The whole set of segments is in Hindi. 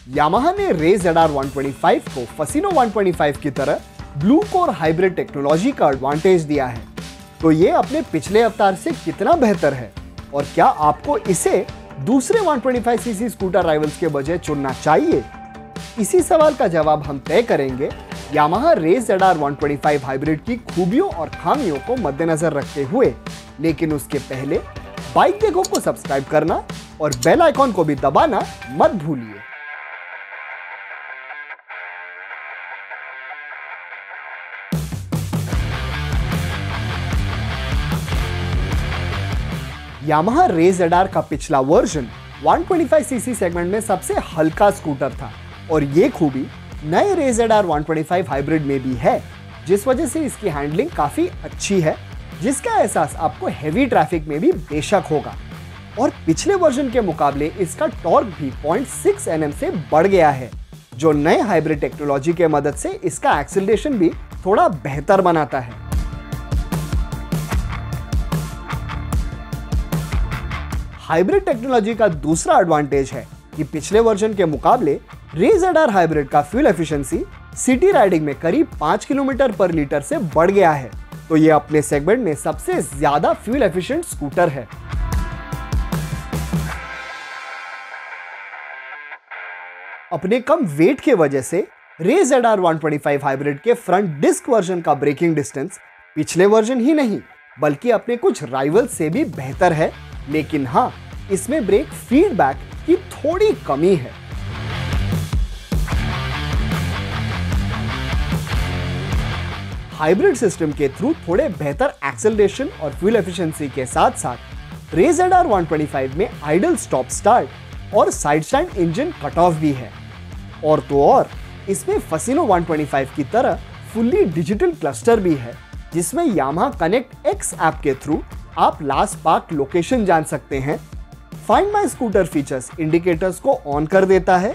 यामाहा ने रे ZR 125 को फसिनो 125 की तरह ब्लू कोर हाइब्रिड टेक्नोलॉजी का एडवांटेज दिया है। तो ये अपने पिछले अवतार से कितना बेहतर है और क्या आपको इसे दूसरे 125cc स्कूटर राइवल्स के बजाय चुनना चाहिए? इसी सवाल का जवाब हम तय करेंगे यामाहा रे ZR 125 हाइब्रिड की खूबियों और खामियों को मद्देनजर रखते हुए। लेकिन उसके पहले बाइक देखो को सब्सक्राइब करना और बेल आइकॉन को भी दबाना मत भूलिए। यामाहा रे ZR का पिछला वर्जन 125cc सेगमेंट में सबसे हल्का स्कूटर था और ये खूबी नए रे ZR 125 हाइब्रिड में भी है, जिस वजह से इसकी हैंडलिंग काफी अच्छी है, जिसका एहसास आपको हेवी ट्रैफिक में भी बेशक होगा। और पिछले वर्जन के मुकाबले इसका टॉर्क भी 0.6 Nm से बढ़ गया है, जो नए हाइब्रिड टेक्नोलॉजी के मदद से इसका एक्सेलरेशन भी थोड़ा बेहतर बनाता है। हाइब्रिड टेक्नोलॉजी का दूसरा एडवांटेज है कि पिछले वर्जन के मुकाबले रे ZR हाइब्रिड का फ्यूल एफिशिएंसी सिटी राइडिंग में करीब 5 किलोमीटर पर लीटर से बढ़ गया है। तो ये अपने सेगमेंट में सबसे ज्यादा फ्यूल एफिशिएंट स्कूटर है। अपने कम वेट के वजह से रे ZR 125 हाइब्रिड के फ्रंट डिस्क वर्जन का ब्रेकिंग डिस्टेंस पिछले वर्जन ही नहीं बल्कि अपने कुछ राइवल से भी बेहतर है। लेकिन हाँ, इसमें ब्रेक फीडबैक की थोड़ी कमी है। हाइब्रिड सिस्टम के थ्रू थोड़े बेहतर एक्सेलरेशन और फ्यूल एफिशिएंसी के साथ साथ रे ZR 125 में आइडल स्टॉप स्टार्ट और side stand engine cut off भी है। और तो और इसमें फसिनो 125 की तरह फुल्ली डिजिटल क्लस्टर भी है, जिसमें यामाहा कनेक्ट X ऐप के थ्रू आप लास्ट पार्क लोकेशन जान सकते हैं। Find my scooter features indicators को ऑन कर देता है।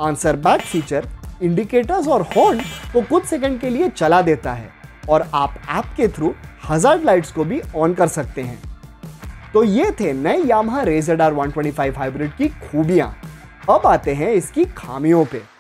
आंसर बैक फीचर इंडिकेटर्स और हॉर्न को कुछ सेकंड के लिए चला देता है और आप ऐप के थ्रू हजार्ड लाइट्स को भी ऑन कर सकते हैं। तो ये थे नए यामाहा रे ZR 125 हाइब्रिड की खूबियां। अब आते हैं इसकी खामियों पे।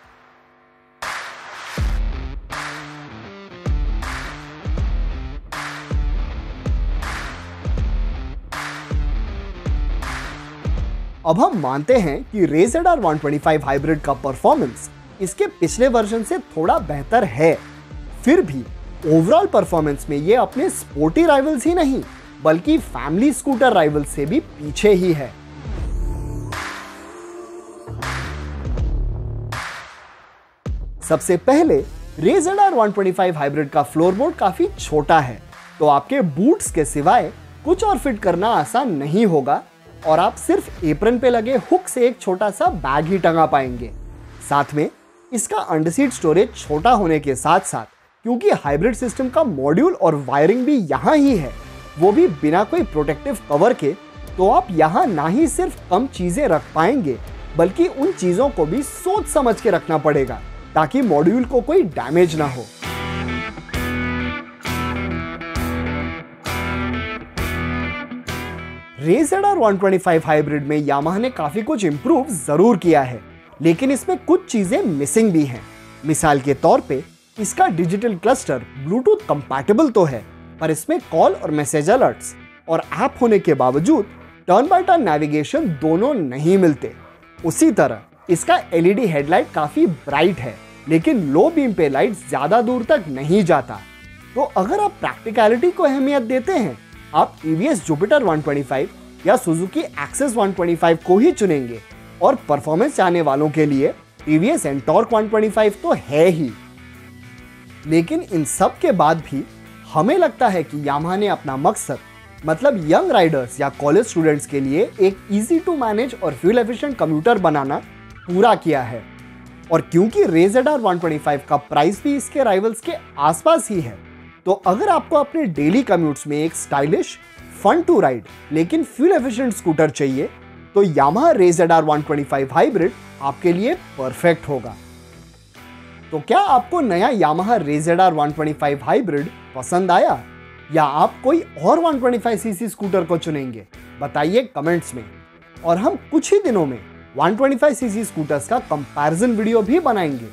अब हम मानते हैं कि रे ZR 125 हाइब्रिड का परफॉर्मेंस इसके पिछले वर्जन से थोड़ा बेहतर है। फिर भी ओवरऑल परफॉर्मेंस में ये अपने स्पोर्टी राइवल्स ही नहीं बल्कि फैमिली स्कूटर राइवल्स से भी पीछे ही है। सबसे पहले रे ZR 125 हाइब्रिड का फ्लोरबोर्ड काफी छोटा है, तो आपके बूट्स के सिवाय कुछ और फिट करना आसान नहीं होगा और आप सिर्फ एप्रन पे लगे हुक से एक छोटा सा बैग ही टंगा पाएंगे। साथ में इसका अंडरसीट स्टोरेज छोटा होने के साथ साथ क्योंकि हाइब्रिड सिस्टम का मॉड्यूल और वायरिंग भी यहाँ ही है, वो भी बिना कोई प्रोटेक्टिव कवर के, तो आप यहाँ ना ही सिर्फ कम चीजें रख पाएंगे बल्कि उन चीजों को भी सोच समझ के रखना पड़ेगा ताकि मॉड्यूल को कोई डैमेज ना हो। रे ZR 125 हाइब्रिड में यामाहा ने काफी कुछ इंप्रूव जरूर किया है, लेकिन इसमें कुछ चीजें मिसिंग भी हैं। मिसाल के तौर पे इसका डिजिटल क्लस्टर ब्लूटूथ कंपैटिबल तो है, पर इसमें कॉल और मैसेज अलर्ट्स और ऐप होने के बावजूद टर्न बाय टर्न नेविगेशन दोनों नहीं मिलते। उसी तरह इसका LED हेडलाइट काफी ब्राइट है, लेकिन लो बीम पे लाइट ज्यादा दूर तक नहीं जाता। तो अगर आप प्रैक्टिकलिटी को अहमियत देते हैं, आप TVS Jupiter 125 या Suzuki Access 125 को ही चुनेंगे और परफॉर्मेंस चाहने वालों के लिए TVS Ntorq 125 तो है ही। लेकिन इन सब के बाद भी हमें लगता है कि यामाहा ने अपना मकसद मतलब यंग राइडर्स या कॉलेज स्टूडेंट्स के लिए एक इजी टू मैनेज और फ्यूल एफिशिएंट कम्यूटर बनाना पूरा किया है। और क्योंकि रे ZR 125 का प्राइस भी इसके राइवल्स के आसपास ही है, तो अगर आपको अपने डेली कम्यूट्स में एक स्टाइलिश फन टू राइड लेकिन फ्यूल एफिशिएंट स्कूटर चाहिए, तो यामाहा रे ZR 125 हाइब्रिड आपके लिए परफेक्ट होगा। तो क्या आपको नया यामाहा रे ZR 125 हाइब्रिड पसंद आया या आप कोई और 125cc स्कूटर को चुनेंगे? बताइए कमेंट्स में। और हम कुछ ही दिनों में 125cc स्कूटर्स का कंपैरिजन वीडियो भी बनाएंगे।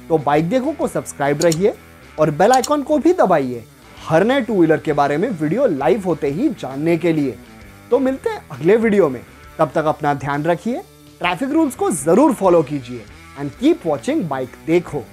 तो बाइक देखो को सब्सक्राइब रहिए और बेल आइकॉन को भी दबाइए हर नए टू व्हीलर के बारे में वीडियो लाइव होते ही जानने के लिए। तो मिलते हैं अगले वीडियो में, तब तक अपना ध्यान रखिए, ट्रैफिक रूल्स को जरूर फॉलो कीजिए एंड कीप वॉचिंग बाइक देखो।